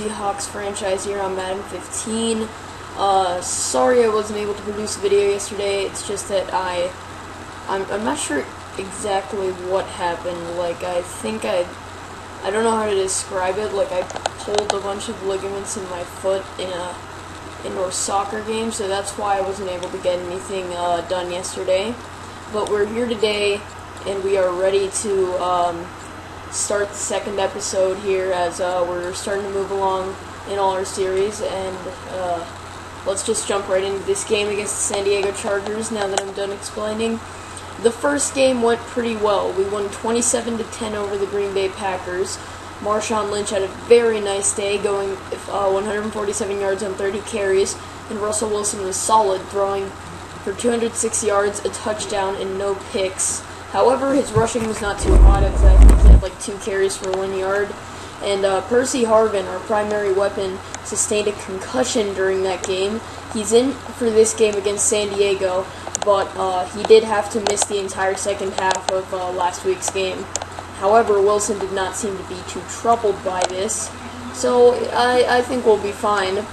Seahawks franchise here on Madden 15. Sorry I wasn't able to produce a video yesterday. It's just that I'm not sure exactly what happened. Like, I don't know how to describe it. Like, I pulled a bunch of ligaments in my foot in a indoor soccer game, so that's why I wasn't able to get anything done yesterday. But we're here today, and we are ready to start the second episode here as we're starting to move along in all our series, and let's just jump right into this game against the San Diego Chargers now that I'm done explaining. The first game went pretty well. We won 27-10 over the Green Bay Packers. Marshawn Lynch had a very nice day, going 147 yards on 30 carries, and Russell Wilson was solid, throwing for 206 yards, a touchdown, and no picks. However, his rushing was not too hot, as I think he had like 2 carries for 1 yard. And Percy Harvin, our primary weapon, sustained a concussion during that game. He's in for this game against San Diego, but he did have to miss the entire second half of last week's game. However, Wilson did not seem to be too troubled by this, so I think we'll be fine.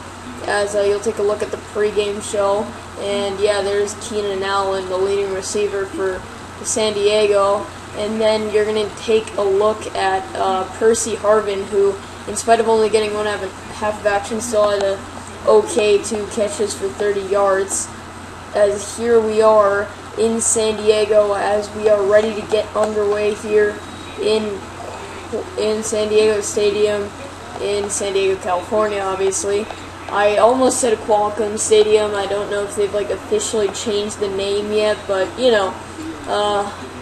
As you'll take a look at the pregame show, and yeah, there's Keenan Allen, the leading receiver for San Diego, and then you're going to take a look at Percy Harvin, who, in spite of only getting one half of action, still had a okay 2 catches for 30 yards. As here we are in San Diego, as we are ready to get underway here in San Diego Stadium, in San Diego, California, obviously. I almost said a Qualcomm Stadium. I don't know if they've officially changed the name yet, but you know,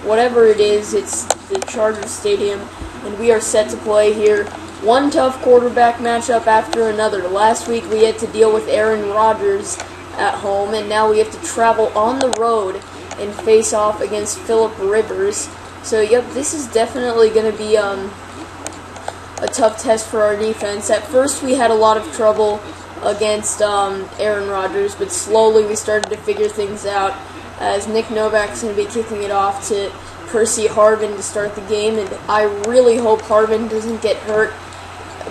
whatever it is, it's the Chargers Stadium, and we are set to play here. One tough quarterback matchup after another. Last week we had to deal with Aaron Rodgers at home, and now we have to travel on the road and face off against Phillip Rivers. So yep, this is definitely going to be a tough test for our defense. At first we had a lot of trouble against Aaron Rodgers, but slowly we started to figure things out, as Nick Novak's going to be kicking it off to Percy Harvin to start the game, and I really hope Harvin doesn't get hurt,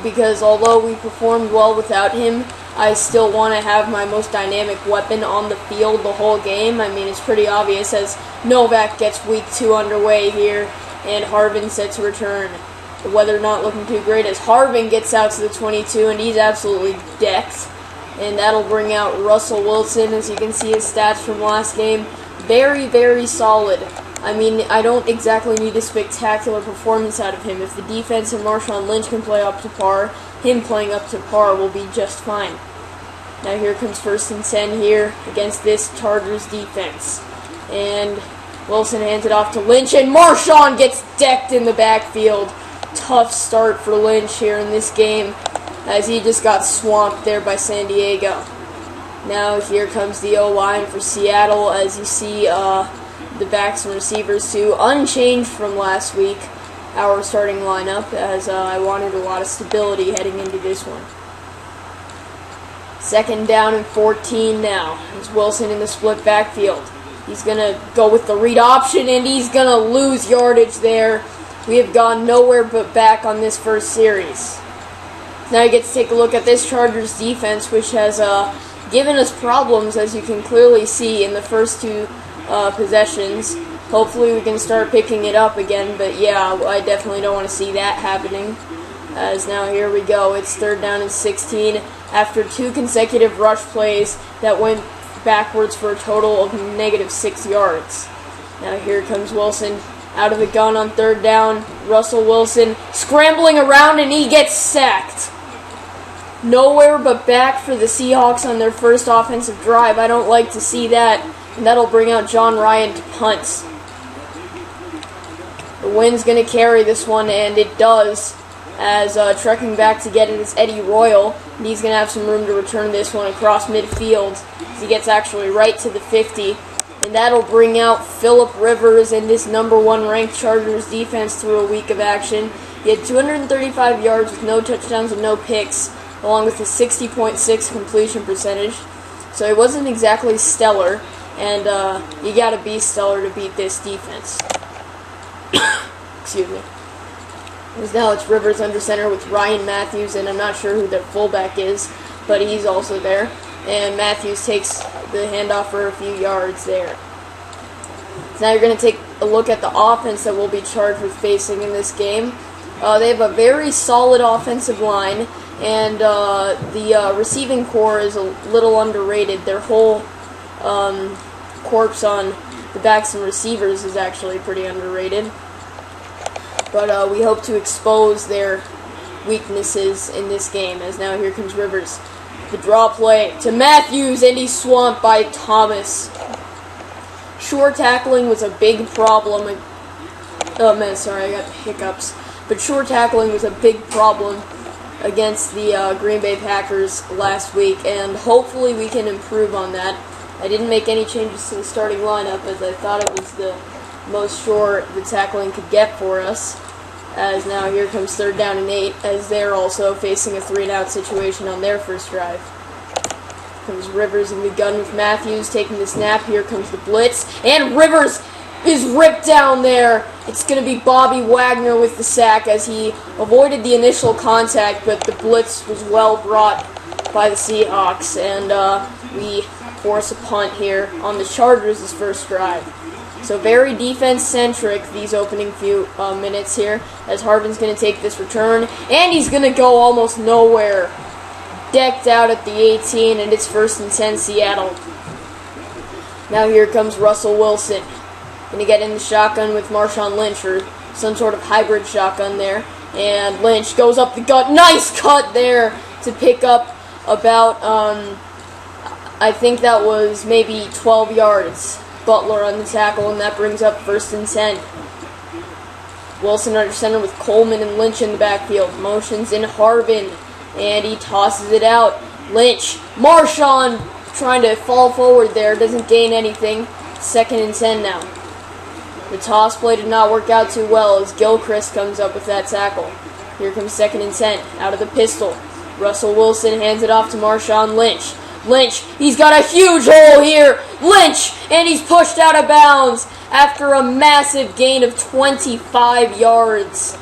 because although we performed well without him, I still want to have my most dynamic weapon on the field the whole game. I mean, it's pretty obvious as Novak gets week 2 underway here, and Harvin set to return. The weather not looking too great as Harvin gets out to the 22, and he's absolutely decked. And that'll bring out Russell Wilson. As you can see his stats from last game, very, very solid. I mean, I don't exactly need a spectacular performance out of him. If the defense and Marshawn Lynch can play up to par, him playing up to par will be just fine. Now here comes 1st and 10 here against this Chargers defense. And Wilson hands it off to Lynch, and Marshawn gets decked in the backfield. Tough start for Lynch here in this game, as he just got swamped there by San Diego. Now here comes the O-line for Seattle, as you see the backs and receivers too, unchanged from last week, our starting lineup, as I wanted a lot of stability heading into this one. 2nd down and 14 now. It's Wilson in the split backfield. He's going to go with the read option, and he's going to lose yardage there. We have gone nowhere but back on this first series. Now you get to take a look at this Chargers defense, which has given us problems, as you can clearly see in the first 2 possessions. Hopefully we can start picking it up again, but yeah, I definitely don't want to see that happening. As now here we go, it's 3rd down and 16 after 2 consecutive rush plays that went backwards for a total of -6 yards. Now here comes Wilson out of the gun on 3rd down. Russell Wilson scrambling around, and he gets sacked. Nowhere but back for the Seahawks on their first offensive drive. I don't like to see that, and that'll bring out John Ryan to punt. The wind's going to carry this one, and it does, as trekking back to get it is Eddie Royal, and he's going to have some room to return this one across midfield, as he gets actually right to the 50. And that'll bring out Phillip Rivers and this #1 ranked Chargers defense through a week of action. He had 235 yards with no touchdowns and no picks, along with a 60.6 completion percentage. So it wasn't exactly stellar, and you gotta be stellar to beat this defense. Excuse me. As now it's Rivers under center with Ryan Matthews, and I'm not sure who their fullback is, but he's also there. And Matthews takes the handoff for a few yards there. So now you're going to take a look at the offense that we'll be charged with facing in this game. They have a very solid offensive line, and the receiving core is a little underrated. Their whole corpse on the backs and receivers is actually pretty underrated. But we hope to expose their weaknesses in this game, as now here comes Rivers. The draw play to Matthews, and he's swamped by Thomas. Short tackling was a big problem. Oh man, sorry, I got the hiccups. But short tackling was a big problem against the Green Bay Packers last week, and hopefully we can improve on that. I didn't make any changes to the starting lineup, as I thought it was the most sure the tackling could get for us. As now here comes 3rd down and 8, as they're also facing a 3-and-out situation on their first drive. Comes Rivers in the gun with Matthews taking the snap. Here comes the blitz, and Rivers is ripped down there. It's going to be Bobby Wagner with the sack, as he avoided the initial contact, but the blitz was well brought by the Seahawks, and we force a punt here on the Chargers' first drive. So very defense-centric these opening few minutes here, as Harvin's going to take this return, and he's going to go almost nowhere. Decked out at the 18, and it's 1st and 10 Seattle. Now here comes Russell Wilson. Going to get in the shotgun with Marshawn Lynch, or some sort of hybrid shotgun there. And Lynch goes up the gut. Nice cut there to pick up about, I think that was maybe 12 yards. Butler on the tackle, and that brings up 1st and 10. Wilson under center with Coleman and Lynch in the backfield. Motions in Harvin, and he tosses it out. Lynch, Marshawn trying to fall forward there, doesn't gain anything. 2nd and 10 now. The toss play did not work out too well as Gilchrist comes up with that tackle. Here comes 2nd and 10, out of the pistol. Russell Wilson hands it off to Marshawn Lynch. Lynch, he's got a huge hole here. Lynch, and he's pushed out of bounds after a massive gain of 25 yards.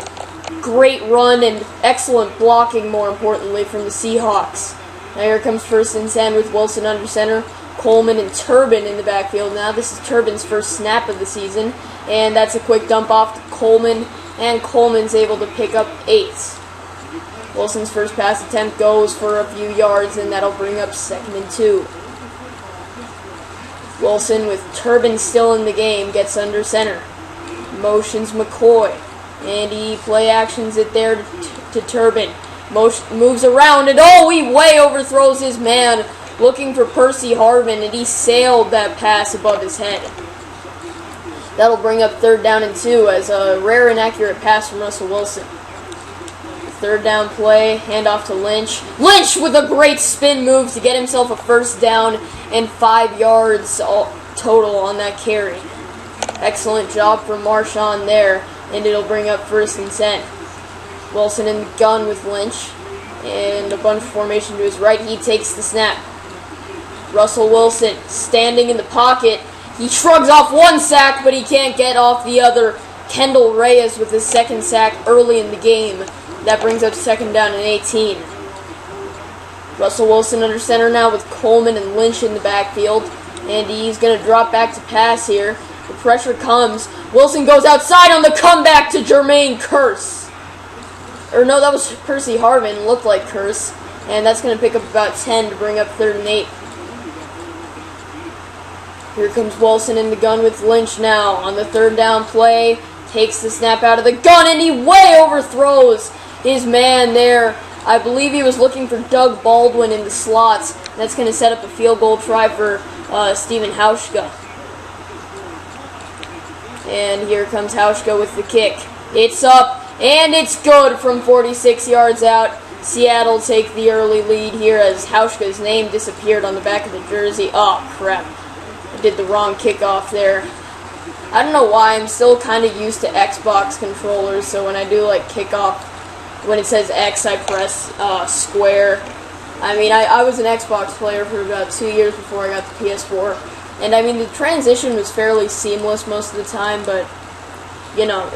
Great run and excellent blocking, more importantly, from the Seahawks. Now here comes 1st and 10 with Wilson under center. Coleman and Turbin in the backfield. Now this is Turbin's first snap of the season, and that's a quick dump off to Coleman, and Coleman's able to pick up 8. Wilson's first pass attempt goes for a few yards, and that'll bring up 2nd and 2. Wilson, with Turbin still in the game, gets under center. Motions McCoy, and he play actions it there to Turbin. Moves around, and he way overthrows his man, looking for Percy Harvin, and he sailed that pass above his head. That'll bring up 3rd down and 2 as a rare and accurate pass from Russell Wilson. 3rd down play, handoff to Lynch. Lynch with a great spin move to get himself a 1st down and 5 yards total on that carry. Excellent job from Marshawn there, and it'll bring up 1st and 10. Wilson in the gun with Lynch, and a bunch of formation to his right. He takes the snap. Russell Wilson standing in the pocket. He shrugs off one sack, but he can't get off the other. Kendall Reyes with his 2nd sack early in the game. That brings up 2nd down and 18. Russell Wilson under center now with Coleman and Lynch in the backfield. And he's going to drop back to pass here. The pressure comes. Wilson goes outside on the comeback to Jermaine Kearse. Or no, that was Percy Harvin. Looked like Kearse. And that's going to pick up about 10 to bring up 3rd and 8. Here comes Wilson in the gun with Lynch now on the 3rd down play. Takes the snap out of the gun, and he way overthrows his man there. I believe he was looking for Doug Baldwin in the slots. That's going to set up a field goal try for Steven Hauschka. And here comes Hauschka with the kick. It's up, and it's good from 46 yards out. Seattle take the early lead here as Hauschka's name disappeared on the back of the jersey. Oh, crap. I did the wrong kickoff there. I don't know why, I'm still kind of used to Xbox controllers, so when I do like kickoff, when it says X, I press square. I mean, I was an Xbox player for about 2 years before I got the PS4, and I mean, the transition was fairly seamless most of the time, but, you know,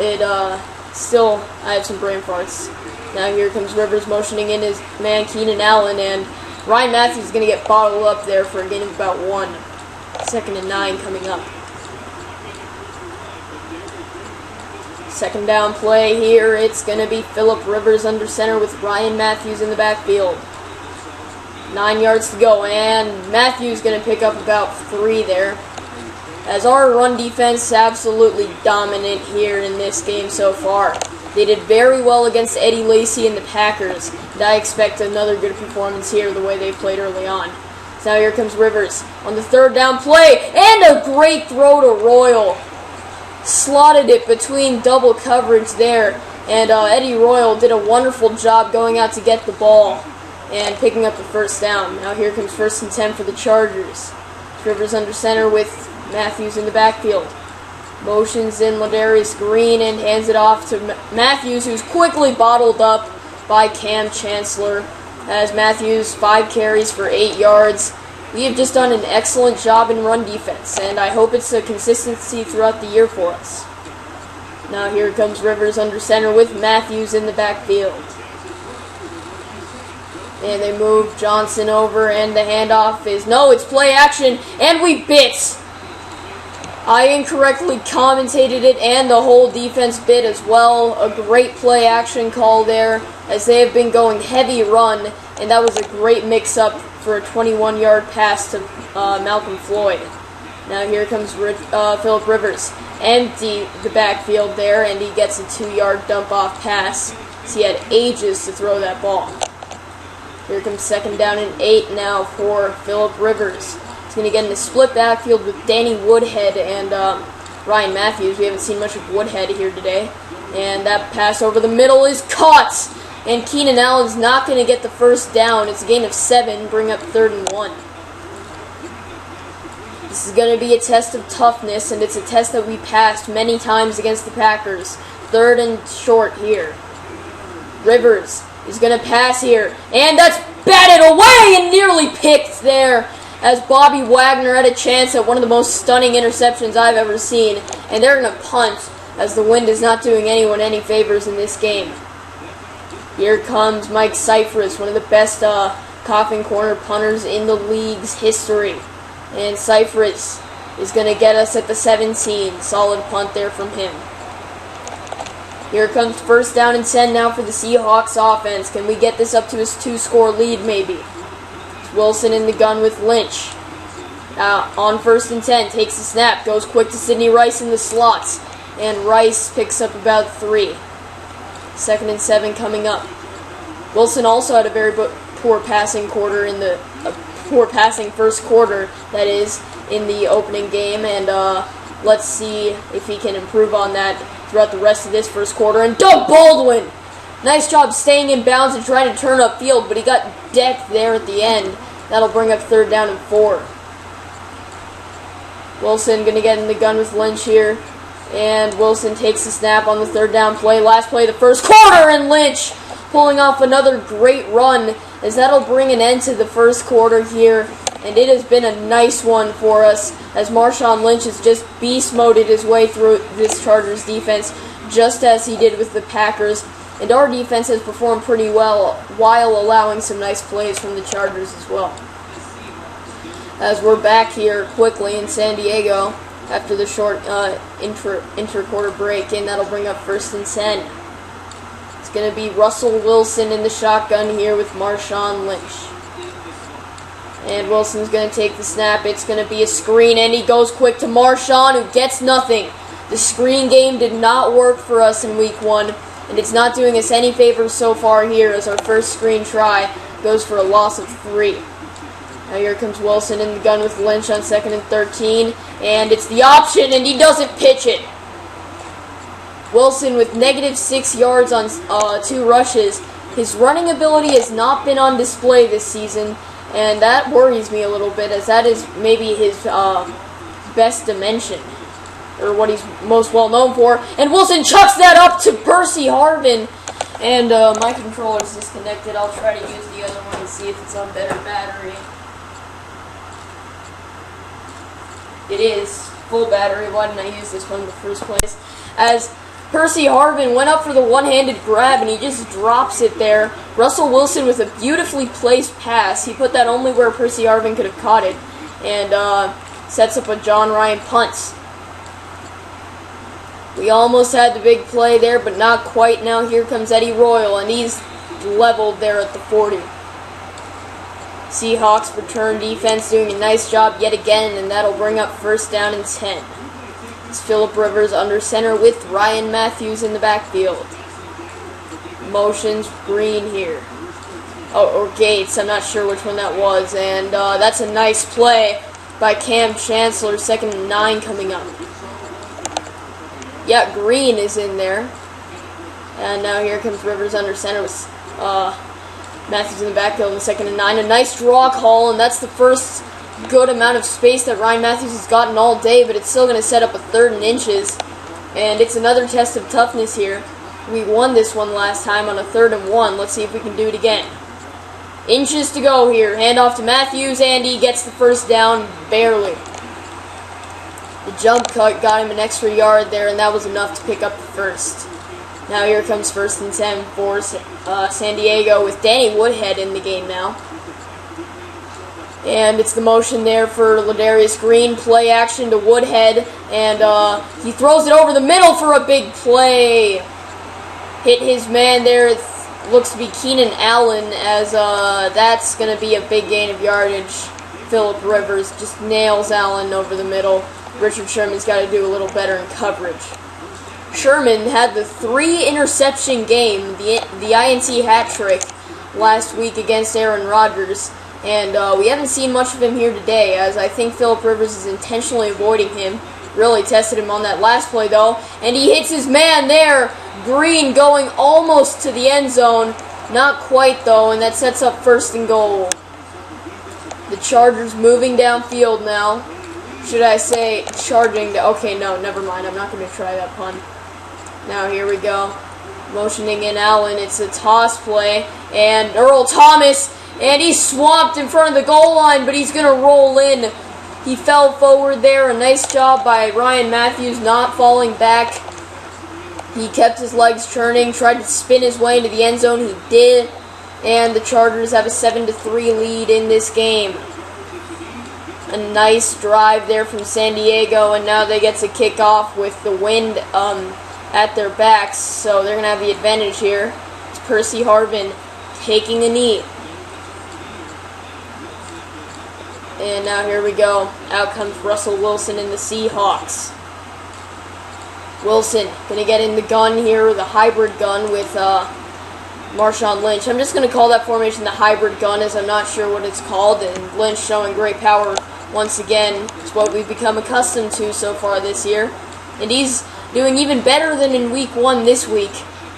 Still, I have some brain farts. Now here comes Rivers motioning in his man Keenan Allen, and Ryan Matthews is going to get bottled up there for a gain of about 1. 2nd and 9 coming up. Second down play here. It's going to be Phillip Rivers under center with Ryan Matthews in the backfield. 9 yards to go, and Matthews going to pick up about 3 there. As our run defense is absolutely dominant here in this game so far. They did very well against Eddie Lacy and the Packers, and I expect another good performance here the way they played early on. So now here comes Rivers on the 3rd down play, and a great throw to Royal. Slotted it between double coverage there, and Eddie Royal did a wonderful job going out to get the ball and picking up the 1st down. Now here comes 1st and 10 for the Chargers. Rivers under center with Matthews in the backfield. Motions in Ladarius Green and hands it off to Matthews, who's quickly bottled up by Cam Chancellor. As Matthews, 5 carries for 8 yards. We have just done an excellent job in run defense, and I hope it's a consistency throughout the year for us. Now here comes Rivers under center with Matthews in the backfield. And they move Johnson over, and the handoff is, no, it's play action, and we bit. I incorrectly commentated it, and the whole defense bit as well. A great play action call there, as they have been going heavy run, and that was a great mix-up for a 21-yard pass to Malcolm Floyd. Now here comes Phillip Rivers. Empty the backfield there, and he gets a 2-yard dump-off pass. So he had ages to throw that ball. Here comes 2nd down and 8 now for Phillip Rivers. He's going to get in the split backfield with Danny Woodhead and Ryan Matthews. We haven't seen much of Woodhead here today. And that pass over the middle is caught. And Keenan Allen's not going to get the 1st down. It's a gain of 7, bring up 3rd and 1. This is going to be a test of toughness, and it's a test that we passed many times against the Packers. 3rd and short here. Rivers is going to pass here, and that's batted away and nearly picked there, as Bobby Wagner had a chance at one of the most stunning interceptions I've ever seen, and they're going to punt, as the wind is not doing anyone any favors in this game. Here comes Mike Cyphers, one of the best coffin corner punters in the league's history. And Cyphers is going to get us at the 17. Solid punt there from him. Here comes 1st down and 10 now for the Seahawks offense. Can we get this up to his 2-score lead maybe? It's Wilson in the gun with Lynch. On 1st and 10, takes the snap, goes quick to Sidney Rice in the slots. And Rice picks up about 3. 2nd and 7 coming up. Wilson also had a very poor passing quarter in the poor passing 1st quarter, that is, in the opening game, and let's see if he can improve on that throughout the rest of this 1st quarter. And Doug Baldwin, nice job staying in bounds and trying to turn upfield, but he got decked there at the end. That'll bring up 3rd down and 4. Wilson going to get in the gun with Lynch here. And Wilson takes the snap on the 3rd down play. Last play of the 1st quarter, and Lynch pulling off another great run, as that'll bring an end to the 1st quarter here. And it has been a nice one for us, as Marshawn Lynch has just beast-moded his way through this Chargers defense, just as he did with the Packers. And our defense has performed pretty well, while allowing some nice plays from the Chargers as well. As we're back here quickly in San Diego, after the short inter-quarter break, and that'll bring up 1st and 10. It's going to be Russell Wilson in the shotgun here with Marshawn Lynch. And Wilson's going to take the snap. It's going to be a screen, and he goes quick to Marshawn, who gets nothing. The screen game did not work for us in Week 1, and it's not doing us any favors so far here, as our 1st screen try goes for a loss of 3. Now here comes Wilson in the gun with Lynch on 2nd and 13, and it's the option, and he doesn't pitch it. Wilson with negative 6 yards on 2 rushes. His running ability has not been on display this season, and that worries me a little bit, as that is maybe his best dimension, or what he's most well known for. And Wilson chucks that up to Percy Harvin, and my controller's disconnected. I'll try to use the other one and see if it's on better battery. It is full battery. Why didn't I use this one in the first place? As Percy Harvin went up for the one-handed grab, and he just drops it there. Russell Wilson with a beautifully placed pass. He put that only where Percy Harvin could have caught it, and sets up a John Ryan punt. We almost had the big play there, but not quite. Now here comes Eddie Royal, and he's leveled there at the 40. Seahawks return defense doing a nice job yet again, and that'll bring up first down and 10. It's Phillip Rivers under center with Ryan Matthews in the backfield. Motions Green here. Or Gates, I'm not sure which one that was. And that's a nice play by Cam Chancellor, 2nd and 9 coming up. Yeah, Green is in there. And now here comes Rivers under center with Matthews in the backfield in 2nd and 9. A nice draw call, and that's the first good amount of space that Ryan Matthews has gotten all day, but it's still going to set up a 3rd and inches. And it's another test of toughness here. We won this one last time on a 3rd and 1. Let's see if we can do it again. Inches to go here. Handoff to Matthews, and he gets the first down barely. The jump cut got him an extra yard there, and that was enough to pick up the first. Now here comes 1st and 10 for San Diego with Danny Woodhead in the game now. And it's the motion there for Ladarius Green. Play action to Woodhead, and he throws it over the middle for a big play. Hit his man there. It looks to be Keenan Allen, as that's going to be a big gain of yardage. Phillip Rivers just nails Allen over the middle. Richard Sherman's got to do a little better in coverage. Sherman had the 3-interception game, the INT hat trick last week against Aaron Rodgers, and we haven't seen much of him here today, as I think Phillip Rivers is intentionally avoiding him. Really tested him on that last play, though, and he hits his man there. Green going almost to the end zone. Not quite, though, and that sets up 1st and goal. The Chargers moving downfield now. Should I say charging? Okay, no, never mind. I'm not going to try that pun. Now here we go. Motioning in Allen. It's a toss play. And Earl Thomas. And he's swamped in front of the goal line, but he's going to roll in. He fell forward there. A nice job by Ryan Matthews not falling back. He kept his legs churning, tried to spin his way into the end zone. He did. And the Chargers have a 7-3 lead in this game. A nice drive there from San Diego, and now they get to kick off with the wind at their backs, so they're going to have the advantage here. It's Percy Harvin taking a knee. And now here we go. Out comes Russell Wilson and the Seahawks. Wilson going to get in the gun here, the hybrid gun with Marshawn Lynch. I'm just going to call that formation the hybrid gun, as I'm not sure what it's called, and Lynch showing great power once again. It's what we've become accustomed to so far this year. And he's doing even better than in week 1 this week.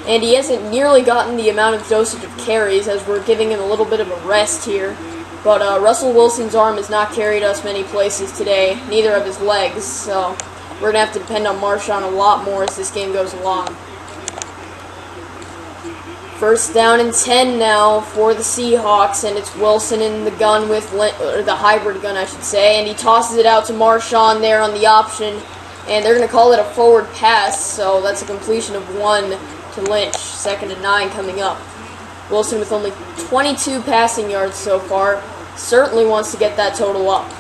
And he hasn't nearly gotten the amount of dosage of carries, as we're giving him a little bit of a rest here. But Russell Wilson's arm has not carried us many places today, neither of his legs. So we're going to have to depend on Marshawn a lot more as this game goes along. 1st down and 10 now for the Seahawks, and it's Wilson in the gun with or the hybrid gun, I should say, and he tosses it out to Marshawn there on the option, and they're going to call it a forward pass, so that's a completion of 1 to Lynch. 2nd and 9 coming up. Wilson with only 22 passing yards so far, certainly wants to get that total up.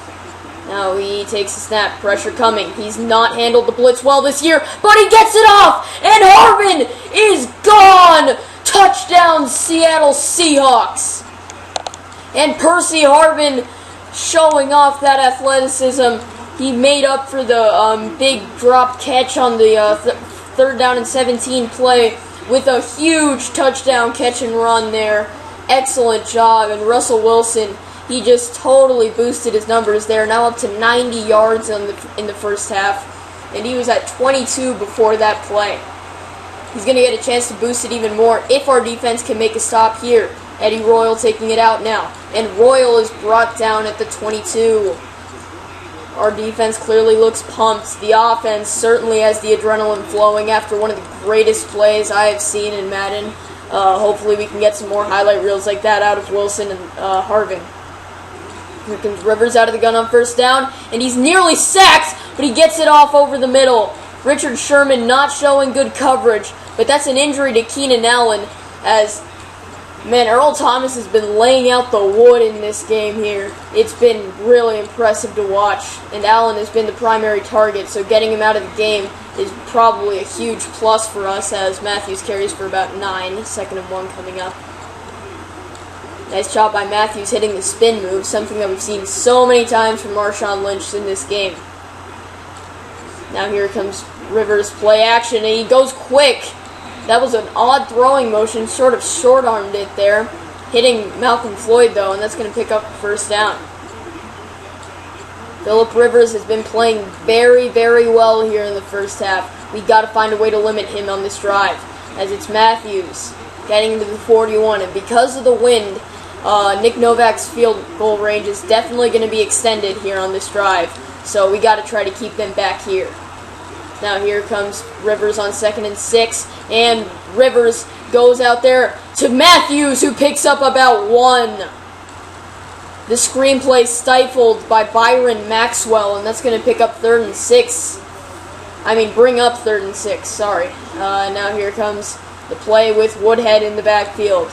Now he takes a snap, pressure coming. He's not handled the blitz well this year, but he gets it off, and Harvin is gone! Touchdown, Seattle Seahawks. And Percy Harvin showing off that athleticism. He made up for the big drop catch on the 3rd down and 17 play with a huge touchdown catch and run there. Excellent job. And Russell Wilson, he just totally boosted his numbers there. Now up to 90 yards in the first half. And he was at 22 before that play. He's going to get a chance to boost it even more if our defense can make a stop here. Eddie Royal taking it out now. And Royal is brought down at the 22. Our defense clearly looks pumped. The offense certainly has the adrenaline flowing after one of the greatest plays I have seen in Madden. Hopefully we can get some more highlight reels like that out of Wilson and Harvin. Here comes Rivers out of the gun on 1st down. And he's nearly sacked, but he gets it off over the middle. Richard Sherman not showing good coverage, but that's an injury to Keenan Allen, as, man, Earl Thomas has been laying out the wood in this game here. It's been really impressive to watch, and Allen has been the primary target, so getting him out of the game is probably a huge plus for us, as Matthews carries for about 9, 2nd and 1 coming up. Nice job by Matthews hitting the spin move, something that we've seen so many times from Marshawn Lynch in this game. Now here comes Rivers, play action, and he goes quick. That was an odd throwing motion, sort of short-armed it there, hitting Malcolm Floyd though, and that's going to pick up the first down. Phillip Rivers has been playing very, very well here in the first half. We got to find a way to limit him on this drive, as it's Matthews getting into the 41, and because of the wind, Nick Novak's field goal range is definitely going to be extended here on this drive, so we got to try to keep them back here. Now here comes Rivers on 2nd and 6, and Rivers goes out there to Matthews, who picks up about 1. The screenplay stifled by Byron Maxwell, and that's going to pick up 3rd and 6. Bring up 3rd and 6, sorry. Now here comes the play with Woodhead in the backfield.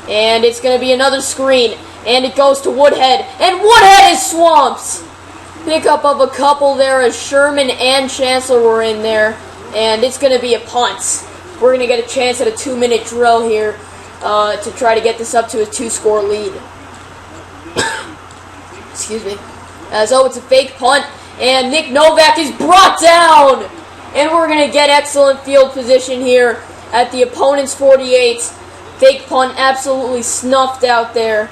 And it's going to be another screen, and it goes to Woodhead, and Woodhead is swamped! Pickup of a couple there as Sherman and Chancellor were in there, and it's going to be a punt. We're going to get a chance at a 2-minute drill here to try to get this up to a 2-score lead. Excuse me. It's a fake punt, and Nick Novak is brought down, and we're going to get excellent field position here at the opponent's 48. Fake punt absolutely snuffed out there.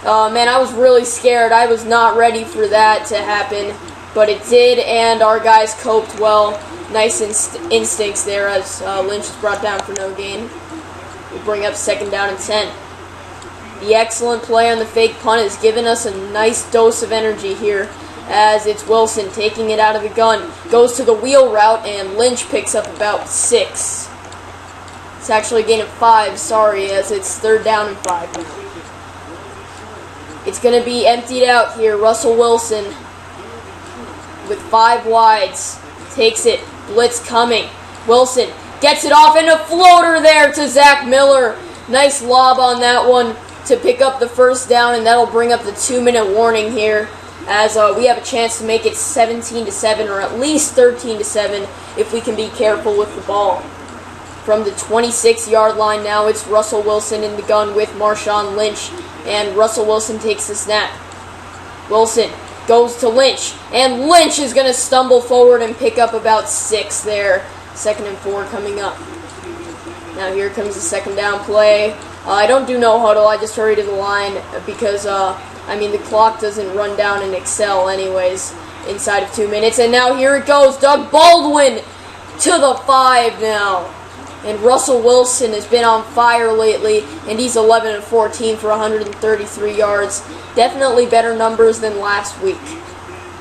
Man, I was really scared. I was not ready for that to happen, but it did, and our guys coped well. Nice instincts there as Lynch is brought down for no gain. We bring up 2nd down and 10. The excellent play on the fake punt has given us a nice dose of energy here, as it's Wilson taking it out of the gun. Goes to the wheel route, and Lynch picks up about 6. It's actually a gain of 5, sorry, as it's 3rd down and 5 now. It's going to be emptied out here. Russell Wilson with 5 wides. Takes it. Blitz coming. Wilson gets it off, and a floater there to Zach Miller. Nice lob on that one to pick up the first down, and that'll bring up the 2-minute warning here, as we have a chance to make it 17-7 or at least 13-7 if we can be careful with the ball. From the 26-yard line now, it's Russell Wilson in the gun with Marshawn Lynch, and Russell Wilson takes the snap. Wilson goes to Lynch, and Lynch is going to stumble forward and pick up about 6 there. 2nd and 4 coming up. Now here comes the 2nd down play. I don't do no huddle, I just hurry to the line because, the clock doesn't run down in Excel anyways inside of 2 minutes. And now here it goes, Doug Baldwin to the 5 now. And Russell Wilson has been on fire lately, and he's 11 of 14 for 133 yards. Definitely better numbers than last week.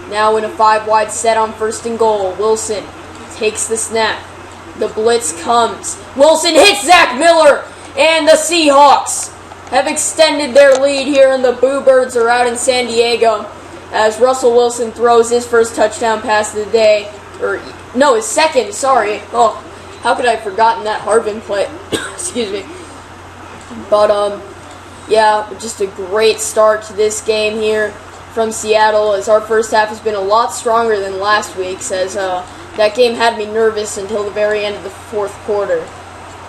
Now in a 5-wide set on 1st and goal, Wilson takes the snap. The blitz comes. Wilson hits Zach Miller, and the Seahawks have extended their lead here, and the Boo Birds are out in San Diego as Russell Wilson throws his first touchdown pass of the day. His second, sorry. Oh, how could I have forgotten that Harbin play? Excuse me. But, just a great start to this game here from Seattle, as our first half has been a lot stronger than last week's, as that game had me nervous until the very end of the 4th quarter.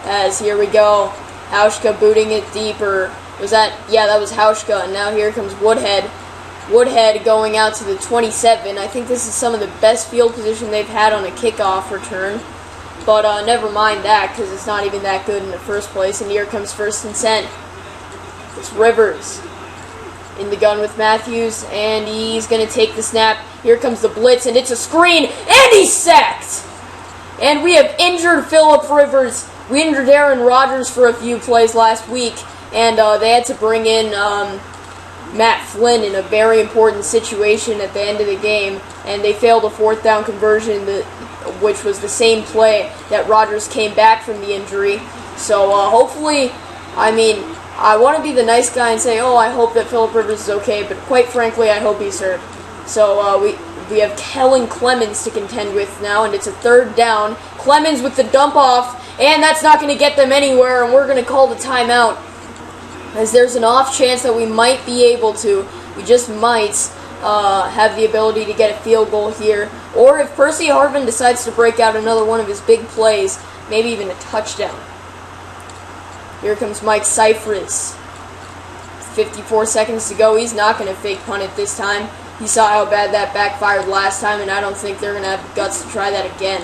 As here we go, Hauschka booting it deeper. That was Hauschka, and now here comes Woodhead. Woodhead going out to the 27. I think this is some of the best field position they've had on a kickoff return. But never mind that, because it's not even that good in the first place. And here comes 1st and 10. It's Rivers in the gun with Matthews, and he's going to take the snap. Here comes the blitz, and it's a screen, and he's sacked! And we have injured Phillip Rivers. We injured Aaron Rodgers for a few plays last week, and they had to bring in Matt Flynn in a very important situation at the end of the game, and they failed a 4th down conversion, which was the same play that Rodgers came back from the injury. So hopefully, I want to be the nice guy and say, I hope that Phillip Rivers is okay, but quite frankly, I hope he's hurt. So we have Kellen Clemens to contend with now, and it's a third down. Clemens with the dump off, and that's not going to get them anywhere, and we're going to call the timeout, as there's an off chance that we might be able to. We just might have the ability to get a field goal here, or if Percy Harvin decides to break out another one of his big plays, maybe even a touchdown. Here comes Mike Cyphers. 54 seconds to go. He's not going to fake punt it this time. He saw how bad that backfired last time, and I don't think they're going to have the guts to try that again.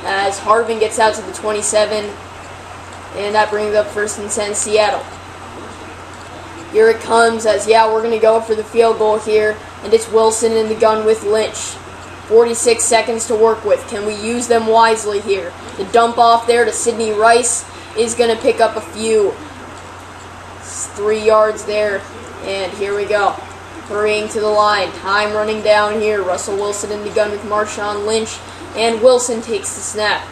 As Harvin gets out to the 27, and that brings up 1st and 10 Seattle. Here it comes as, we're going to go for the field goal here, and it's Wilson in the gun with Lynch. 46 seconds to work with. Can we use them wisely here? The dump off there to Sidney Rice is going to pick up a few. 3 yards there, and here we go. Hurrying to the line. Time running down here. Russell Wilson in the gun with Marshawn Lynch, and Wilson takes the snap.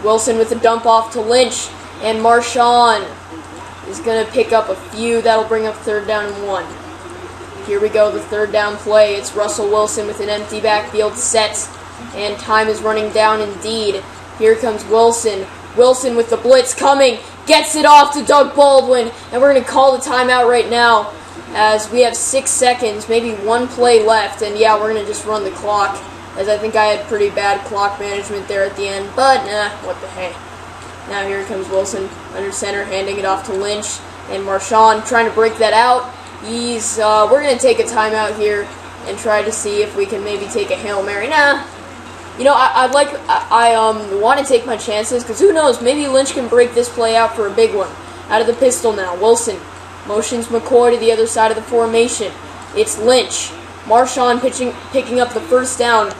Wilson with the dump off to Lynch, and Marshawn is going to pick up a few. That'll bring up 3rd down and 1. Here we go, the 3rd down play. It's Russell Wilson with an empty backfield set, and time is running down indeed. Here comes Wilson. Wilson with the blitz coming. Gets it off to Doug Baldwin, and we're going to call the timeout right now as we have 6 seconds, maybe 1 play left, and we're going to just run the clock, as I think I had pretty bad clock management there at the end, but what the hey. Now here comes Wilson under center, handing it off to Lynch, and Marshawn trying to break that out. We're going to take a timeout here and try to see if we can maybe take a Hail Mary. I want to take my chances, because who knows, maybe Lynch can break this play out for a big one. Out of the pistol now, Wilson motions McCoy to the other side of the formation. It's Lynch. Marshawn picking up the 1st down,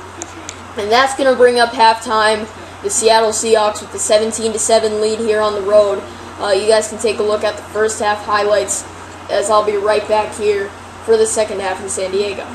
and that's going to bring up halftime. The Seattle Seahawks with the 17-7 lead here on the road. You guys can take a look at the first half highlights, as I'll be right back here for the second half in San Diego.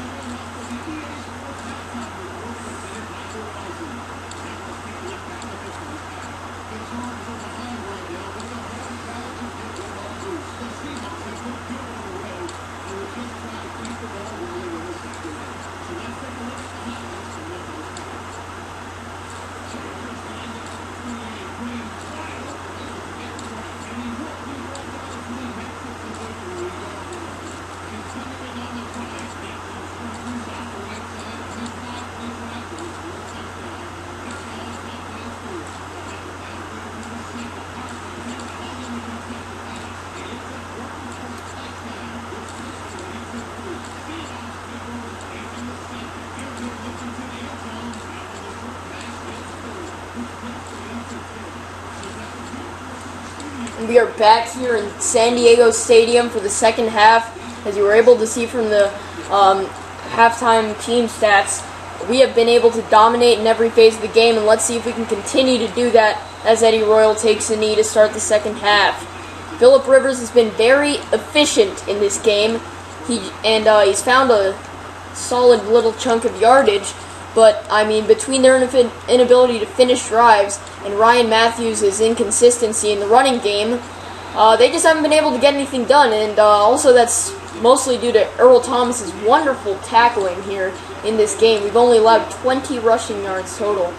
We are back here in San Diego Stadium for the second half. As you were able to see from the halftime team stats, we have been able to dominate in every phase of the game, and let's see if we can continue to do that as Eddie Royal takes a knee to start the second half. Phillip Rivers has been very efficient in this game. He's found a solid little chunk of yardage, but between their inability to finish drives and Ryan Matthews' inconsistency in the running game, they just haven't been able to get anything done, and also that's mostly due to Earl Thomas' wonderful tackling here in this game. We've only allowed 20 rushing yards total,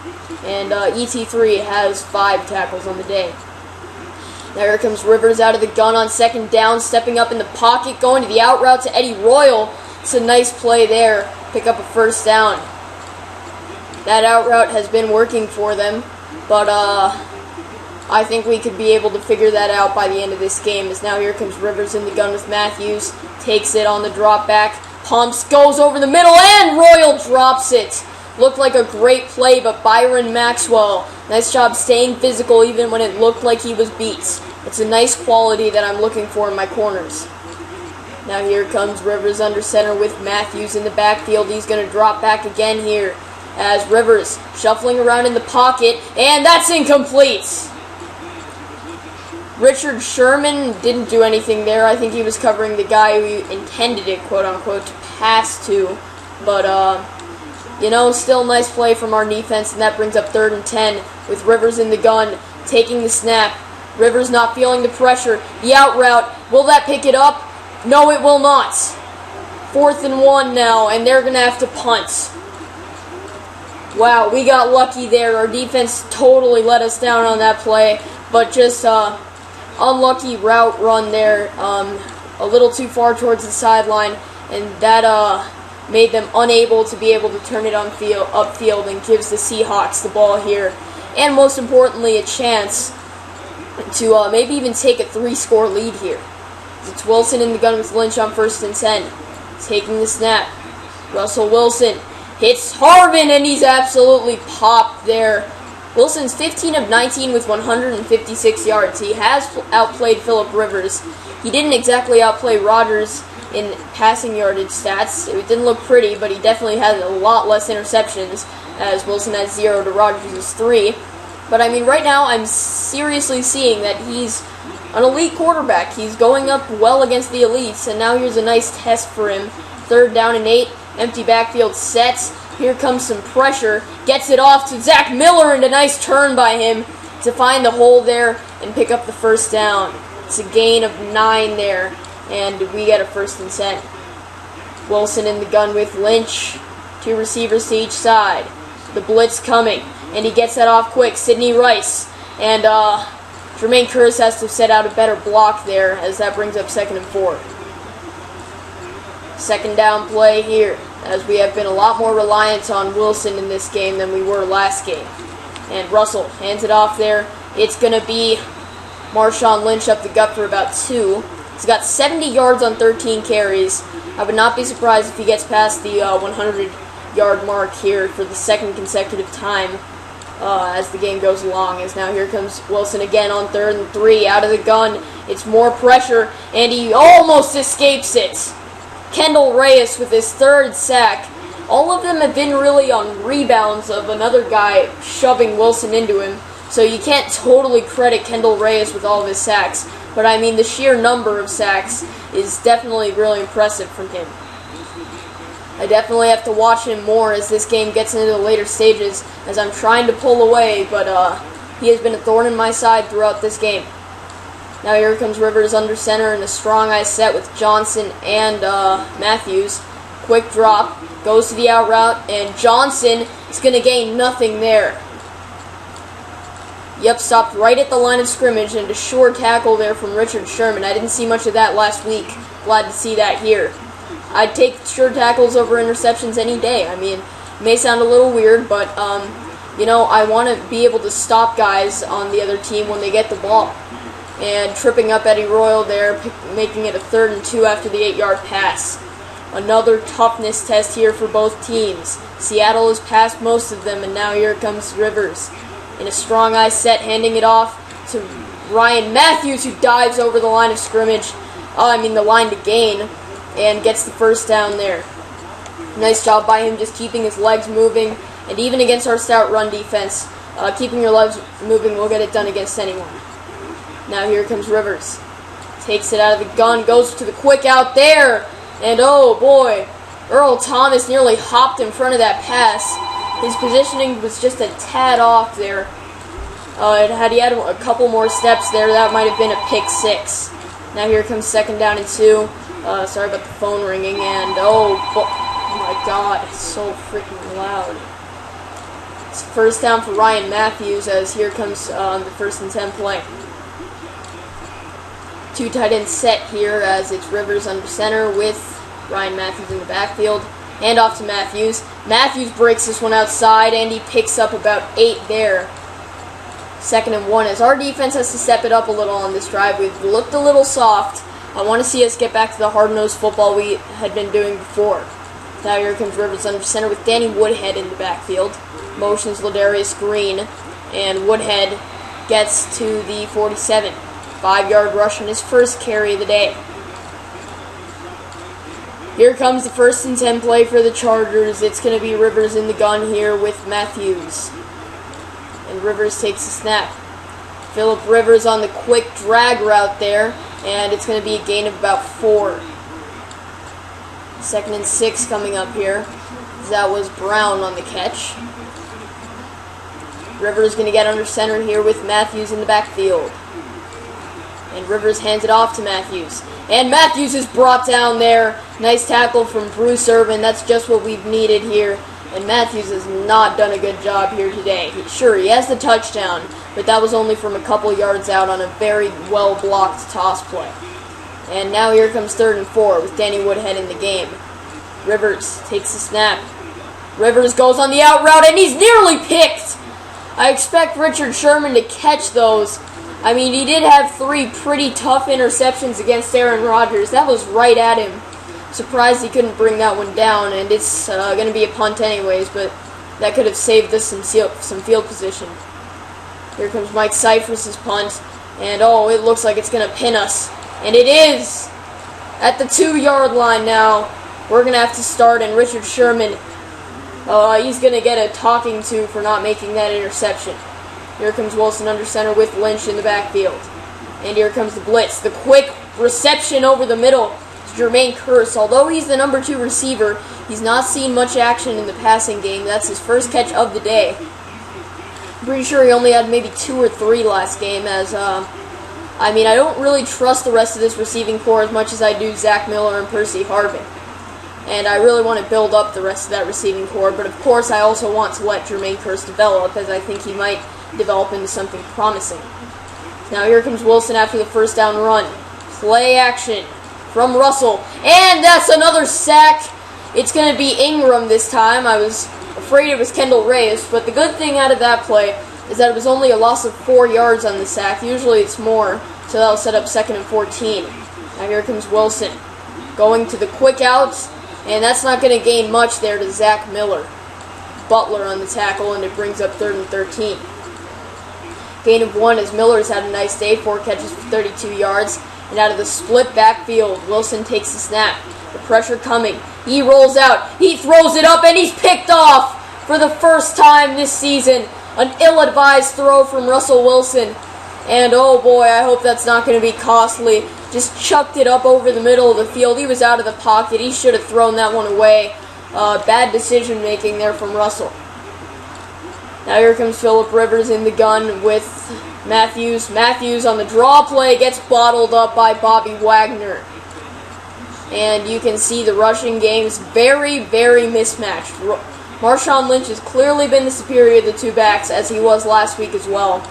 and ET3 has 5 tackles on the day. Now here comes Rivers out of the gun on 2nd down, stepping up in the pocket, going to the out route to Eddie Royal. It's a nice play there, pick up a 1st down. That out route has been working for them, but I think we could be able to figure that out by the end of this game, as now here comes Rivers in the gun with Matthews, takes it on the drop back, pumps, goes over the middle, and Royal drops it. Looked like a great play, but Byron Maxwell, nice job staying physical even when it looked like he was beat. It's a nice quality that I'm looking for in my corners. Now here comes Rivers under center with Matthews in the backfield. He's going to drop back again here, as Rivers shuffling around in the pocket, and that's incomplete. Richard Sherman didn't do anything there. I think he was covering the guy who intended it, quote-unquote, to pass to. But, still nice play from our defense, and that brings up 3rd and 10 with Rivers in the gun, taking the snap. Rivers not feeling the pressure. The out route, will that pick it up? No, it will not. 4th and 1 now, and they're going to have to punt. Wow, we got lucky there. Our defense totally let us down on that play, but just unlucky route run there, a little too far towards the sideline, and that made them unable to be able to turn it upfield and gives the Seahawks the ball here. And most importantly, a chance to maybe even take a 3-score lead here. It's Wilson in the gun with Lynch on 1st and 10. Taking the snap. Russell Wilson hits Harvin, and he's absolutely popped there. Wilson's 15 of 19 with 156 yards. He has outplayed Phillip Rivers. He didn't exactly outplay Rodgers in passing yardage stats. It didn't look pretty, but he definitely had a lot less interceptions, as Wilson has 0 to Rodgers' 3. But I mean, right now I'm seriously seeing that he's an elite quarterback. He's going up well against the elites, and now here's a nice test for him. 3rd down and 8, empty backfield sets. Here comes some pressure. Gets it off to Zach Miller, and a nice turn by him to find the hole there and pick up the 1st down. It's a gain of 9 there, and we get a 1st and 10. Wilson in the gun with Lynch. 2 receivers to each side. The blitz coming, and he gets that off quick. Sidney Rice, and Jermaine Curtis has to set out a better block there, as that brings up 2nd and 4. 2nd down play here, as we have been a lot more reliant on Wilson in this game than we were last game. And Russell hands it off there. It's going to be Marshawn Lynch up the gut for about 2. He's got 70 yards on 13 carries. I would not be surprised if he gets past the 100-yard mark here for the 2nd consecutive time as the game goes along. As now here comes Wilson again on 3rd and 3, out of the gun. It's more pressure, and he almost escapes it. Kendall Reyes with his 3rd sack. All of them have been really on rebounds of another guy shoving Wilson into him, so you can't totally credit Kendall Reyes with all of his sacks. But I mean, the sheer number of sacks is definitely really impressive from him. I definitely have to watch him more as this game gets into the later stages, as I'm trying to pull away, but he has been a thorn in my side throughout this game. Now here comes Rivers under center in a strong eye set with Johnson and Matthews. Quick drop, goes to the out route, and Johnson is going to gain nothing there. Yep, stopped right at the line of scrimmage, and a sure tackle there from Richard Sherman. I didn't see much of that last week. Glad to see that here. I'd take sure tackles over interceptions any day. I mean, it may sound a little weird, but, you know, I want to be able to stop guys on the other team when they get the ball. And tripping up Eddie Royal there, making it a 3rd and 2 after the 8-yard pass. Another toughness test here for both teams. Seattle has passed most of them, and now here comes Rivers. In a strong eye set, handing it off to Ryan Matthews, who dives over the line of scrimmage. The line to gain, and gets the 1st down there. Nice job by him just keeping his legs moving, and even against our stout run defense, keeping your legs moving will get it done against anyone. Now here comes Rivers. Takes it out of the gun, goes to the quick out there, and oh boy, Earl Thomas nearly hopped in front of that pass. His positioning was just a tad off there. Had he had a couple more steps there, that might have been a pick 6. Now here comes 2nd down and 2. Sorry about the phone ringing, and oh my god, it's so freaking loud. It's 1st down for Ryan Matthews, as here comes the 1st and 10 play. 2 tight ends set here, as it's Rivers under center with Ryan Matthews in the backfield. Hand off to Matthews. Matthews breaks this one outside, and he picks up about 8 there. 2nd and 1, as our defense has to step it up a little on this drive. We've looked a little soft. I want to see us get back to the hard-nosed football we had been doing before. Now here comes Rivers under center with Danny Woodhead in the backfield. Motions Ladarius Green, and Woodhead gets to the 47. 5-yard rush on his 1st carry of the day. Here comes the 1st and 10 play for the Chargers. It's going to be Rivers in the gun here with Matthews. And Rivers takes the snap. Phillip Rivers on the quick drag route there, and it's going to be a gain of about 4. 2nd and 6 coming up here. That was Brown on the catch. Rivers going to get under center here with Matthews in the backfield. And Rivers hands it off to Matthews. And Matthews is brought down there. Nice tackle from Bruce Irvin. That's just what we've needed here. And Matthews has not done a good job here today. Sure, he has the touchdown, but that was only from a couple yards out on a very well-blocked toss play. And now here comes 3rd and 4 with Danny Woodhead in the game. Rivers takes the snap. Rivers goes on the out route, and he's nearly picked. I expect Richard Sherman to catch those. I mean, he did have 3 pretty tough interceptions against Aaron Rodgers. That was right at him. Surprised he couldn't bring that one down, and it's going to be a punt anyways, but that could have saved us some field position. Here comes Mike Cyphers' punt, and oh, it looks like it's going to pin us. And it is! At the 2-yard line now. We're going to have to start, and Richard Sherman, he's going to get a talking to for not making that interception. Here comes Wilson under center with Lynch in the backfield. And here comes the blitz. The quick reception over the middle to Jermaine Kearse. Although he's the number 2 receiver, he's not seen much action in the passing game. That's his first catch of the day. I'm pretty sure he only had maybe 2 or 3 last game, as, I don't really trust the rest of this receiving core as much as I do Zach Miller and Percy Harvin. And I really want to build up the rest of that receiving core, but of course I also want to let Jermaine Kearse develop, as I think he might develop into something promising. Now here comes Wilson after the first down run. Play action from Russell, and that's another sack. It's going to be Ingram this time. I was afraid it was Kendall Reyes, but the good thing out of that play is that it was only a loss of 4 yards on the sack. Usually it's more, so that'll set up 2nd and 14. Now here comes Wilson going to the quick outs. And that's not going to gain much there to Zach Miller. Butler on the tackle, and it brings up 3rd and 13. Gain of 1 as Miller's had a nice day, 4 catches for 32 yards. And out of the split backfield, Wilson takes the snap. The pressure coming. He rolls out. He throws it up, and he's picked off for the first time this season. An ill-advised throw from Russell Wilson. And oh boy, I hope that's not going to be costly. Just chucked it up over the middle of the field. He was out of the pocket. He should have thrown that one away. Bad decision making there from Russell. Now here comes Phillip Rivers in the gun with Matthews. Matthews on the draw play gets bottled up by Bobby Wagner. And you can see the rushing game is very, very mismatched. Marshawn Lynch has clearly been the superior of the 2 backs, as he was last week as well.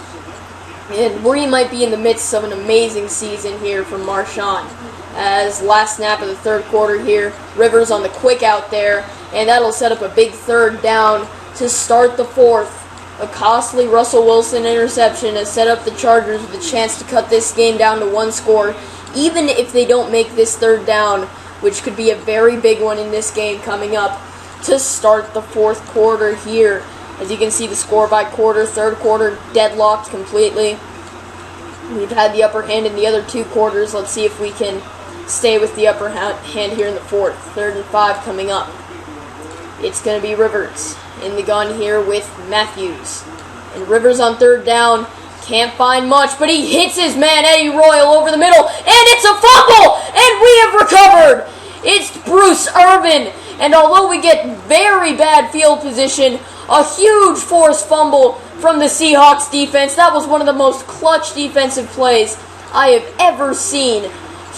And we might be in the midst of an amazing season here from Marshawn. As last snap of the 3rd quarter here, Rivers on the quick out there, and that'll set up a big 3rd down to start the 4th. A costly Russell Wilson interception has set up the Chargers with a chance to cut this game down to 1 score, even if they don't make this 3rd down, which could be a very big one in this game coming up to start the 4th quarter here. As you can see, the score by quarter, 3rd quarter deadlocked completely. We've had the upper hand in the other 2 quarters. Let's see if we can stay with the upper hand here in the 4th. 3rd and 5 coming up. It's going to be Rivers in the gun here with Matthews. And Rivers on 3rd down. Can't find much, but he hits his man, Eddie Royal, over the middle. And it's a fumble! And we have recovered! It's Bruce Irvin. And although we get very bad field position, a huge forced fumble from the Seahawks defense. That was one of the most clutch defensive plays I have ever seen.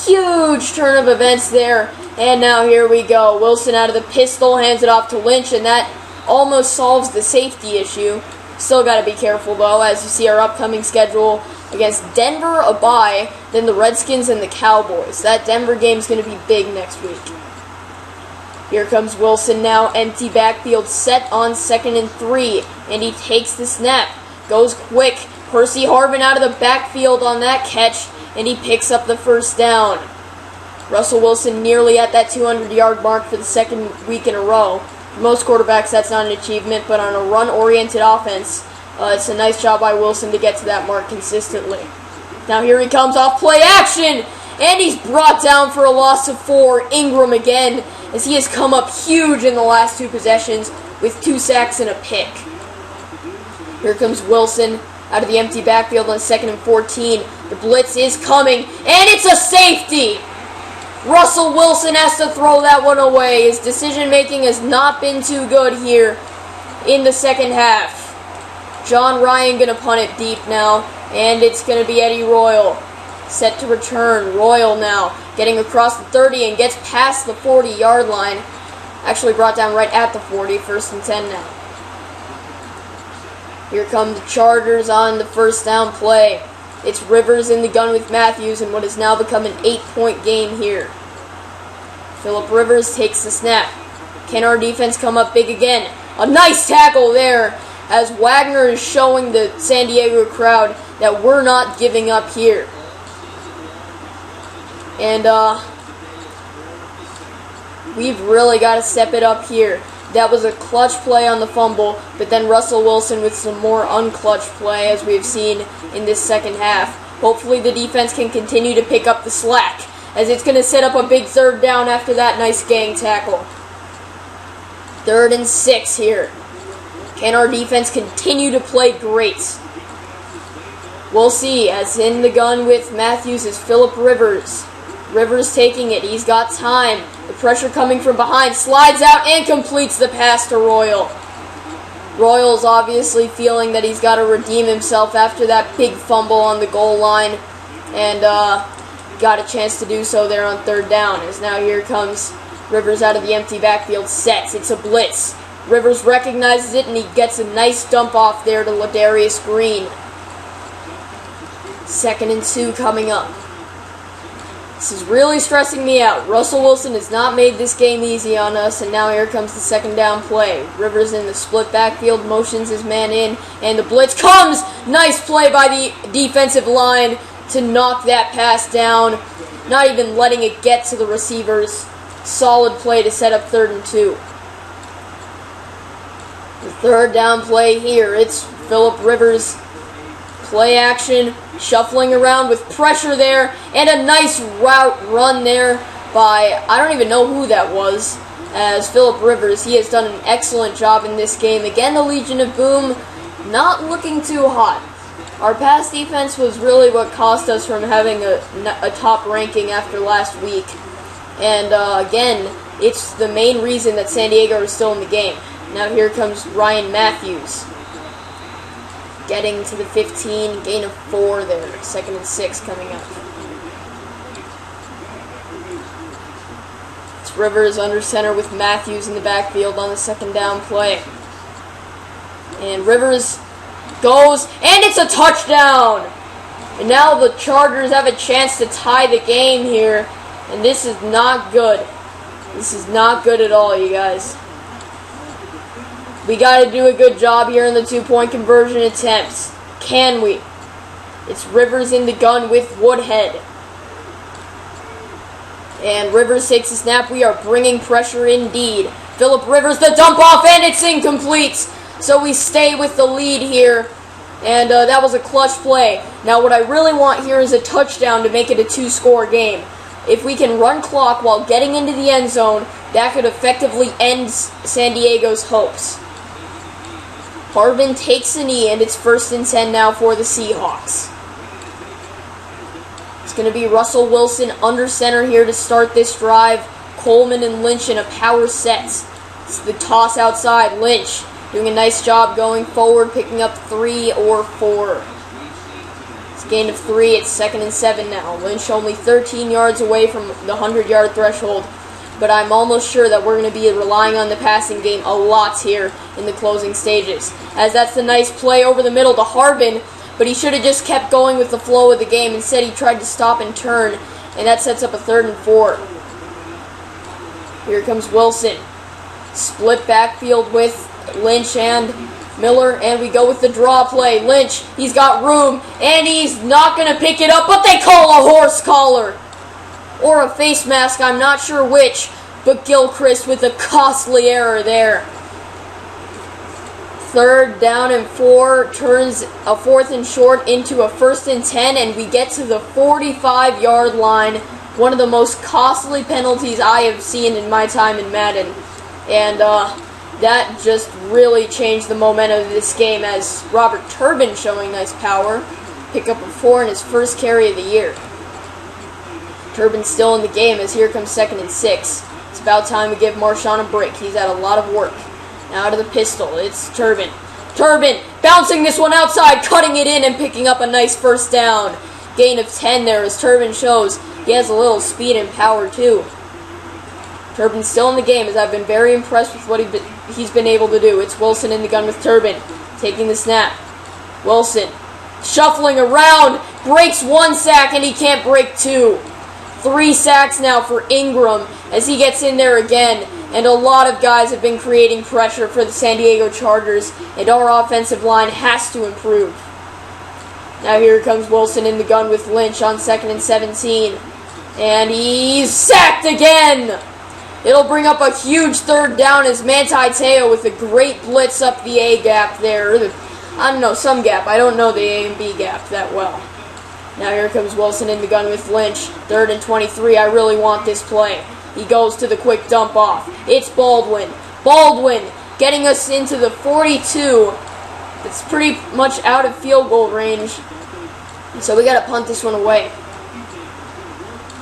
Huge turn of events there. And now here we go. Wilson out of the pistol, hands it off to Lynch, and that almost solves the safety issue. Still got to be careful, though, as you see our upcoming schedule against Denver, a bye, then the Redskins and the Cowboys. That Denver game's going to be big next week. Here comes Wilson now, empty backfield, set on 2nd and 3, and he takes the snap, goes quick. Percy Harvin out of the backfield on that catch, and he picks up the 1st down. Russell Wilson nearly at that 200-yard mark for the 2nd week in a row. For most quarterbacks, that's not an achievement, but on a run-oriented offense, it's a nice job by Wilson to get to that mark consistently. Now here he comes off play action, and he's brought down for a loss of 4. Ingram again, as he has come up huge in the last 2 possessions with 2 sacks and a pick. Here comes Wilson out of the empty backfield on 2nd and 14. The blitz is coming, and it's a safety! Russell Wilson has to throw that one away. His decision-making has not been too good here in the 2nd half. John Ryan going to punt it deep now, and it's going to be Eddie Royal. Set to return. Royal now getting across the 30 and gets past the 40-yard line. Actually brought down right at the 40, 1st and 10 now. Here come the Chargers on the first down play. It's Rivers in the gun with Matthews in what has now become an 8-point game here. Phillip Rivers takes the snap. Can our defense come up big again? A nice tackle there as Wagner is showing the San Diego crowd that we're not giving up here. And we've really got to step it up here. That was a clutch play on the fumble, but then Russell Wilson with some more unclutch play as we've seen in this second half. Hopefully the defense can continue to pick up the slack as it's going to set up a big 3rd down after that nice gang tackle. 3rd and 6 here. Can our defense continue to play great? We'll see, as in the gun with Matthews is Phillip Rivers. Rivers taking it. He's got time. The pressure coming from behind. Slides out and completes the pass to Royal. Royal's obviously feeling that he's got to redeem himself after that big fumble on the goal line. And got a chance to do so there on 3rd down. As now here comes Rivers out of the empty backfield. Sets. It's a blitz. Rivers recognizes it and he gets a nice dump off there to Ladarius Green. 2nd and 2 coming up. This is really stressing me out. Russell Wilson has not made this game easy on us, and now here comes the 2nd down play. Rivers in the split backfield, motions his man in, and the blitz comes! Nice play by the defensive line to knock that pass down, not even letting it get to the receivers. Solid play to set up 3rd and 2. The 3rd down play here, it's Phillip Rivers. Play action, shuffling around with pressure there, and a nice route run there by, I don't even know who that was, as Phillip Rivers. He has done an excellent job in this game. Again, the Legion of Boom not looking too hot. Our pass defense was really what cost us from having a top ranking after last week. And again, it's the main reason that San Diego is still in the game. Now here comes Ryan Matthews. Getting to the 15, gain of 4 there. 2nd and 6 coming up. It's Rivers under center with Matthews in the backfield on the 2nd down play. And Rivers goes, and it's a touchdown! And now the Chargers have a chance to tie the game here. And this is not good. This is not good at all, you guys. We got to do a good job here in the 2-point conversion attempts. Can we? It's Rivers in the gun with Woodhead. And Rivers takes a snap. We are bringing pressure indeed. Phillip Rivers, the dump off, and it's incomplete. So we stay with the lead here. And that was a clutch play. Now what I really want here is a touchdown to make it a 2-score game. If we can run clock while getting into the end zone, that could effectively end San Diego's hopes. Harbin takes a knee, and it's 1st and 10 now for the Seahawks. It's going to be Russell Wilson under center here to start this drive. Coleman and Lynch in a power set. It's the toss outside. Lynch doing a nice job going forward, picking up 3 or 4. It's a gain of 3. It's 2nd and 7 now. Lynch only 13 yards away from the 100-yard threshold. But I'm almost sure that we're going to be relying on the passing game a lot here in the closing stages. As that's the nice play over the middle to Harbin, but he should have just kept going with the flow of the game. Instead, he tried to stop and turn, and that sets up a 3rd and 4. Here comes Wilson. Split backfield with Lynch and Miller, and we go with the draw play. Lynch, he's got room, and he's not going to pick it up, but they call a horse collar. Or a face mask, I'm not sure which, but Gilchrist with a costly error there. 3rd down and 4 turns a 4th and short into a 1st and 10, and we get to the 45-yard line. One of the most costly penalties I have seen in my time in Madden. And that just really changed the momentum of this game as Robert Turbin showing nice power. Pick up a 4 in his first carry of the year. Turbin's still in the game as here comes 2nd and 6. It's about time we give Marshawn a break. He's had a lot of work. Now to the pistol. It's Turbin. Turbin bouncing this one outside, cutting it in and picking up a nice 1st down. Gain of 10 there as Turbin shows he has a little speed and power too. Turbin's still in the game, as I've been very impressed with what he's been able to do. It's Wilson in the gun with Turbin, taking the snap. Wilson, shuffling around, breaks 1 sack, and he can't break 2. 3 sacks now for Ingram, as he gets in there again. And a lot of guys have been creating pressure for the San Diego Chargers, and our offensive line has to improve. Now here comes Wilson in the gun with Lynch on 2nd and 17. And he's sacked again! It'll bring up a huge 3rd down as Manti Te'o with a great blitz up the A gap there. I don't know, some gap. I don't know the A and B gap that well. Now here comes Wilson in the gun with Lynch. 3rd and 23. I really want this play. He goes to the quick dump off. It's Baldwin. Baldwin getting us into the 42. It's pretty much out of field goal range. So we got to punt this one away.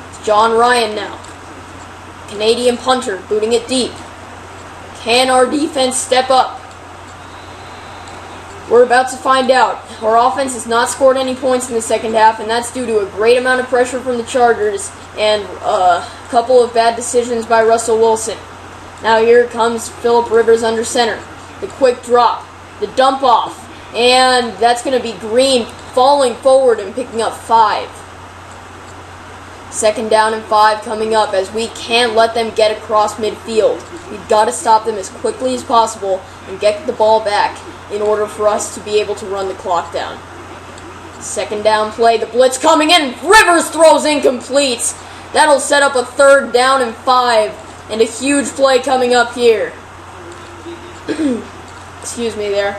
It's John Ryan now. Canadian punter, booting it deep. Can our defense step up? We're about to find out. Our offense has not scored any points in the second half, and that's due to a great amount of pressure from the Chargers and a couple of bad decisions by Russell Wilson. Now here comes Phillip Rivers under center. The quick drop, the dump off, and that's going to be Green falling forward and picking up 5. 2nd down and 5 coming up, as we can't let them get across midfield. We've got to stop them as quickly as possible and get the ball back in order for us to be able to run the clock down. 2nd down play, the blitz coming in, Rivers throws incomplete. That'll set up a 3rd down and 5, and a huge play coming up here. Excuse me there.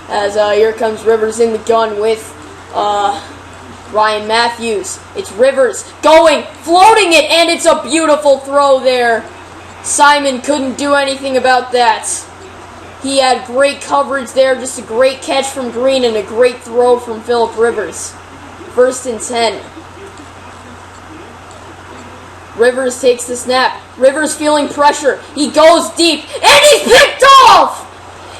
As here comes Rivers in the gun with Ryan Matthews. It's Rivers going, floating it, and it's a beautiful throw there. Simon couldn't do anything about that. He had great coverage there, just a great catch from Green and a great throw from Phillip Rivers. 1st and 10. Rivers takes the snap. Rivers feeling pressure. He goes deep, and he's picked off!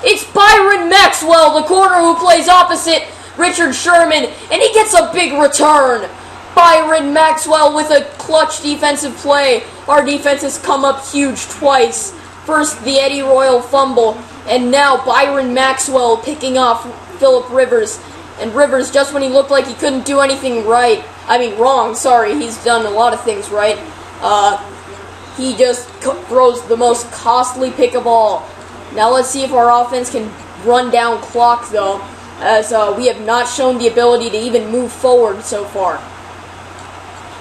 It's Byron Maxwell, the corner who plays opposite Richard Sherman, and he gets a big return. Byron Maxwell with a clutch defensive play. Our defense has come up huge twice. First, the Eddie Royal fumble, and now Byron Maxwell picking off Phillip Rivers. And Rivers, just when he looked like he couldn't do anything wrong, he's done a lot of things right. He just throws the most costly pick of all. Now let's see if our offense can run down clock, though, as we have not shown the ability to even move forward so far.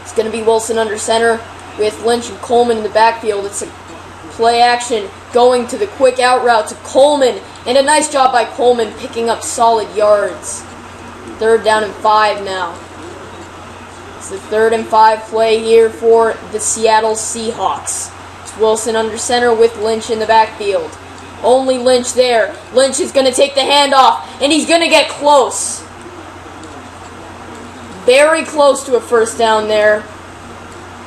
It's going to be Wilson under center with Lynch and Coleman in the backfield. It's a play action going to the quick out route to Coleman, and a nice job by Coleman picking up solid yards. 3rd down and 5 now. It's the 3rd and 5 play here for the Seattle Seahawks. It's Wilson under center with Lynch in the backfield. Only Lynch there. Lynch is going to take the handoff, and he's going to get close. Very close to a 1st down there.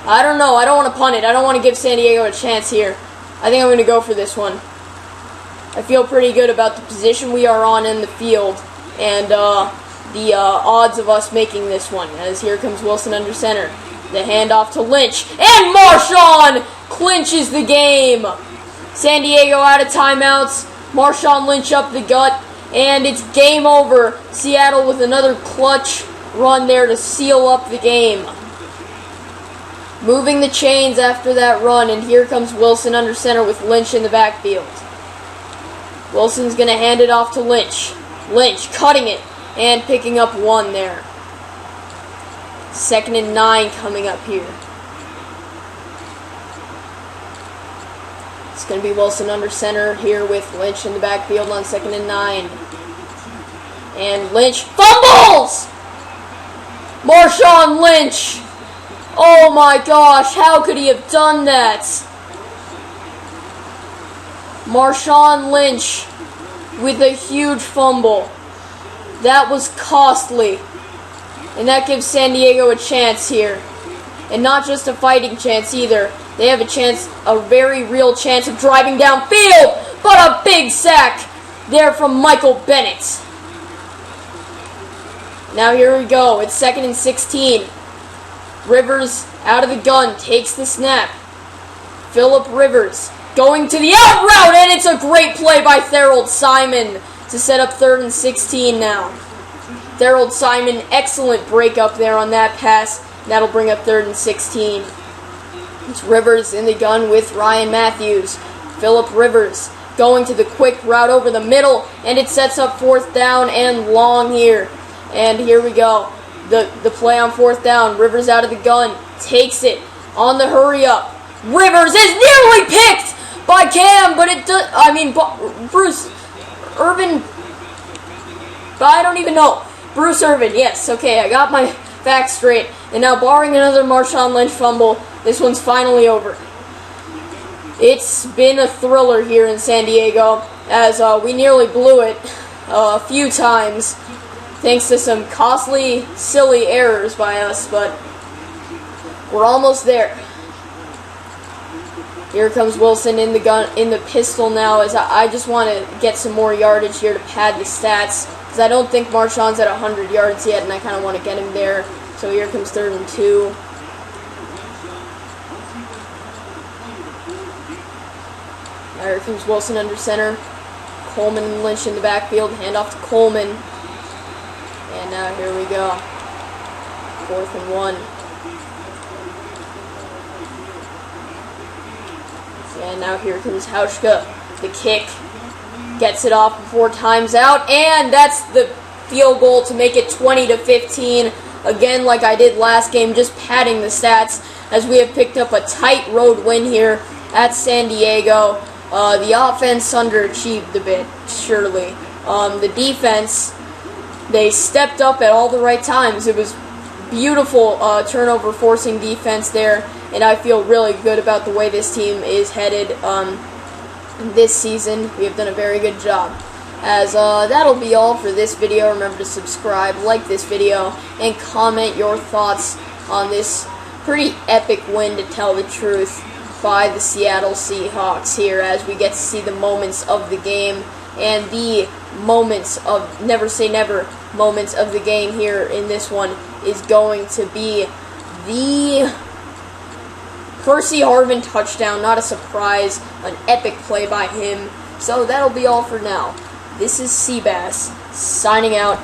I don't know. I don't want to punt it. I don't want to give San Diego a chance here. I think I'm going to go for this one. I feel pretty good about the position we are on in the field and the odds of us making this one. As here comes Wilson under center. The handoff to Lynch. And Marshawn clinches the game. San Diego out of timeouts. Marshawn Lynch up the gut. And it's game over. Seattle with another clutch run there to seal up the game. Moving the chains after that run, and here comes Wilson under center with Lynch in the backfield. Wilson's going to hand it off to Lynch. Lynch cutting it and picking up 1 there. 2nd and 9 coming up here. It's going to be Wilson under center here with Lynch in the backfield on 2nd and 9. And Lynch fumbles! Marshawn Lynch! Oh my gosh, how could he have done that? Marshawn Lynch with a huge fumble. That was costly. And that gives San Diego a chance here. And not just a fighting chance either. They have a chance, a very real chance of driving downfield. But a big sack there from Michael Bennett. Now here we go. It's 2nd and 16. Rivers out of the gun, takes the snap. Phillip Rivers going to the out route, and it's a great play by Thorold Simon to set up 3rd and 16 now. Thorold Simon, excellent break up there on that pass. That'll bring up 3rd and 16. It's Rivers in the gun with Ryan Matthews. Phillip Rivers going to the quick route over the middle, and it sets up 4th down and long here. And here we go. The play on 4th down. Rivers out of the gun, takes it on the hurry up. Rivers is nearly picked by Cam, but it does. Bruce Irvin. I don't even know. Bruce Irvin. Yes. Okay, I got my facts straight. And now, barring another Marshawn Lynch fumble, this one's finally over. It's been a thriller here in San Diego, as we nearly blew it a few times, thanks to some costly, silly errors by us, but we're almost there. Here comes Wilson in the pistol now, as I just want to get some more yardage here to pad the stats, because I don't think Marshawn's at 100 yards yet, and I kind of want to get him there. So here comes 3rd and 2. Here comes Wilson under center. Coleman and Lynch in the backfield. Hand off to Coleman. And now here we go. 4th and 1. And now here comes Hauschka. The kick. Gets it off before time's out. And that's the field goal to make it 20-15. Again, like I did last game, just padding the stats, as we have picked up a tight road win here at San Diego. The offense underachieved a bit, surely. The defense, they stepped up at all the right times. It was beautiful turnover forcing defense there, and I feel really good about the way this team is headed this season. We have done a very good job. As that'll be all for this video. Remember to subscribe, like this video, and comment your thoughts on this pretty epic win, to tell the truth, by the Seattle Seahawks here, as we get to see the moments of the game and the moments of never say never moments of the game here in this one is going to be the Percy Harvin touchdown. Not a surprise, an epic play by him. So that'll be all for now. This is Seabass, signing out.